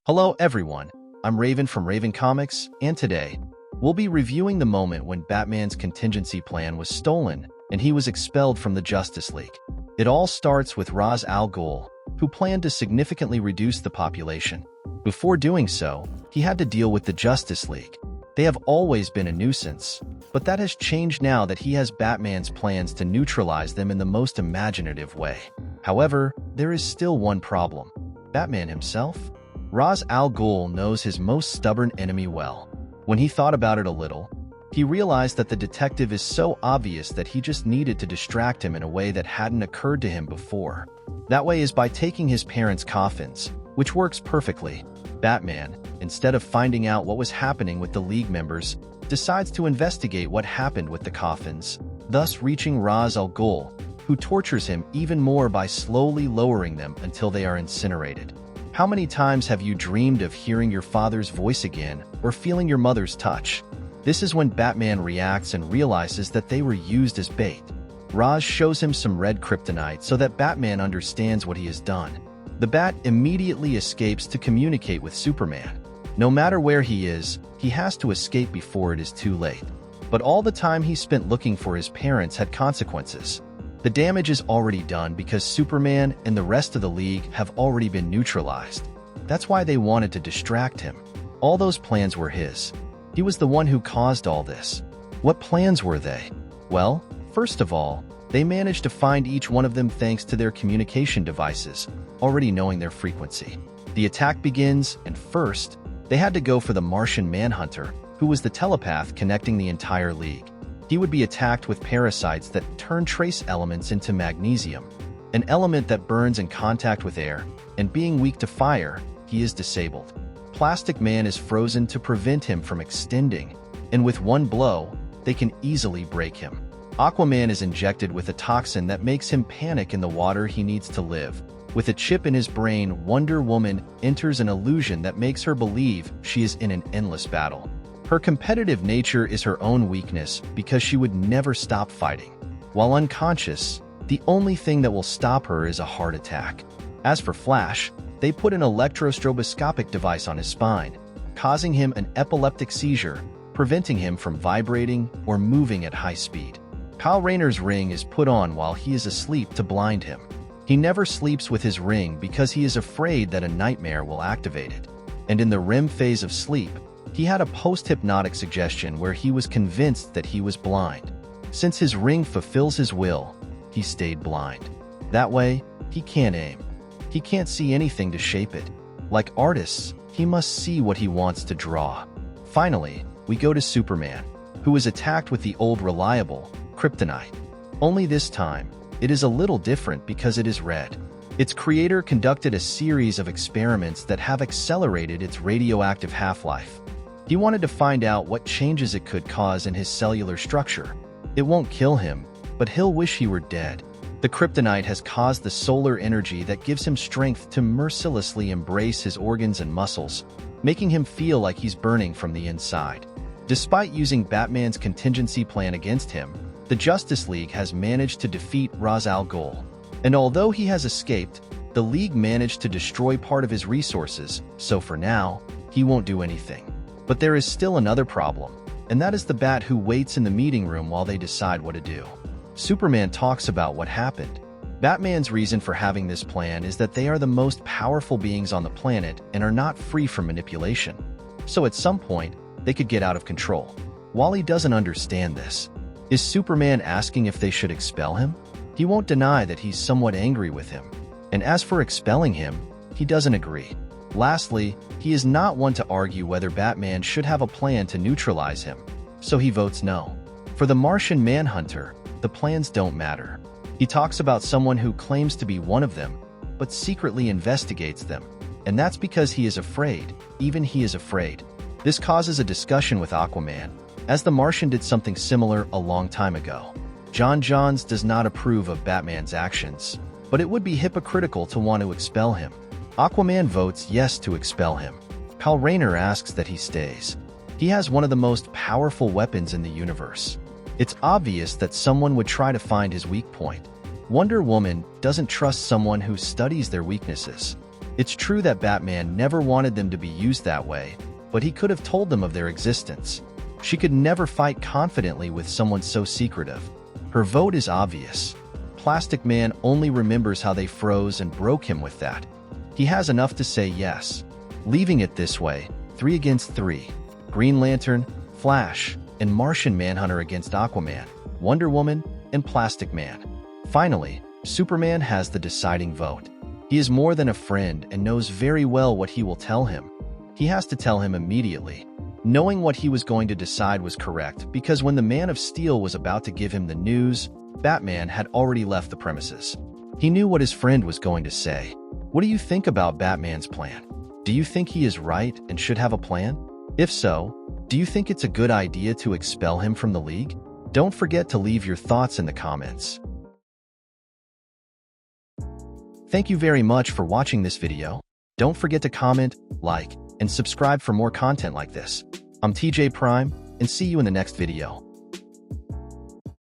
Hello everyone, I'm Raven from Raven Comics, and today, we'll be reviewing the moment when Batman's contingency plan was stolen and he was expelled from the Justice League. It all starts with Ra's al Ghul, who planned to significantly reduce the population. Before doing so, he had to deal with the Justice League. They have always been a nuisance, but that has changed now that he has Batman's plans to neutralize them in the most imaginative way. However, there is still one problem. Batman himself? Ra's al Ghul knows his most stubborn enemy well. When he thought about it a little, he realized that the detective is so obvious that he just needed to distract him in a way that hadn't occurred to him before. That way is by taking his parents' coffins, which works perfectly. Batman, instead of finding out what was happening with the League members, decides to investigate what happened with the coffins, thus reaching Ra's al Ghul, who tortures him even more by slowly lowering them until they are incinerated. How many times have you dreamed of hearing your father's voice again or feeling your mother's touch? This is when Batman reacts and realizes that they were used as bait. Ra's shows him some red kryptonite so that Batman understands what he has done. The Bat immediately escapes to communicate with Superman. No matter where he is, he has to escape before it is too late. But all the time he spent looking for his parents had consequences. The damage is already done because Superman and the rest of the League have already been neutralized. That's why they wanted to distract him. All those plans were his. He was the one who caused all this. What plans were they? Well, first of all, they managed to find each one of them thanks to their communication devices, already knowing their frequency. The attack begins, and first, they had to go for the Martian Manhunter, who was the telepath connecting the entire League. He would be attacked with parasites that turn trace elements into magnesium, an element that burns in contact with air, and being weak to fire, he is disabled. Plastic Man is frozen to prevent him from extending, and with one blow, they can easily break him. Aquaman is injected with a toxin that makes him panic in the water he needs to live. With a chip in his brain, Wonder Woman enters an illusion that makes her believe she is in an endless battle. Her competitive nature is her own weakness because she would never stop fighting. While unconscious, the only thing that will stop her is a heart attack. As for Flash, they put an electrostroboscopic device on his spine, causing him an epileptic seizure, preventing him from vibrating or moving at high speed. Kyle Rayner's ring is put on while he is asleep to blind him. He never sleeps with his ring because he is afraid that a nightmare will activate it. And in the REM phase of sleep, he had a post-hypnotic suggestion where he was convinced that he was blind. Since his ring fulfills his will, he stayed blind. That way, he can't aim. He can't see anything to shape it. Like artists, he must see what he wants to draw. Finally, we go to Superman, who is attacked with the old reliable kryptonite. Only this time, it is a little different because it is red. Its creator conducted a series of experiments that have accelerated its radioactive half-life. He wanted to find out what changes it could cause in his cellular structure. It won't kill him, but he'll wish he were dead. The kryptonite has caused the solar energy that gives him strength to mercilessly embrace his organs and muscles, making him feel like he's burning from the inside. Despite using Batman's contingency plan against him, the Justice League has managed to defeat Ra's al Ghul. And although he has escaped, the League managed to destroy part of his resources, so for now, he won't do anything. But there is still another problem, and that is the Bat who waits in the meeting room while they decide what to do. Superman talks about what happened. Batman's reason for having this plan is that they are the most powerful beings on the planet and are not free from manipulation. So at some point, they could get out of control. Wally doesn't understand this. Is Superman asking if they should expel him? He won't deny that he's somewhat angry with him. And as for expelling him, he doesn't agree. Lastly, he is not one to argue whether Batman should have a plan to neutralize him, so he votes no. For the Martian Manhunter, the plans don't matter. He talks about someone who claims to be one of them, but secretly investigates them. And that's because he is afraid, even he is afraid. This causes a discussion with Aquaman, as the Martian did something similar a long time ago. John Johns does not approve of Batman's actions, but it would be hypocritical to want to expel him. Aquaman votes yes to expel him. Kyle Rayner asks that he stays. He has one of the most powerful weapons in the universe. It's obvious that someone would try to find his weak point. Wonder Woman doesn't trust someone who studies their weaknesses. It's true that Batman never wanted them to be used that way, but he could have told them of their existence. She could never fight confidently with someone so secretive. Her vote is obvious. Plastic Man only remembers how they froze and broke him with that. He has enough to say yes. Leaving it this way, 3 against 3. Green Lantern, Flash, and Martian Manhunter against Aquaman, Wonder Woman, and Plastic Man. Finally, Superman has the deciding vote. He is more than a friend and knows very well what he will tell him. He has to tell him immediately. Knowing what he was going to decide was correct because when the Man of Steel was about to give him the news, Batman had already left the premises. He knew what his friend was going to say. What do you think about Batman's plan? Do you think he is right and should have a plan? If so, do you think it's a good idea to expel him from the League? Don't forget to leave your thoughts in the comments. Thank you very much for watching this video. Don't forget to comment, like, and subscribe for more content like this. I'm TJ Prime, and see you in the next video.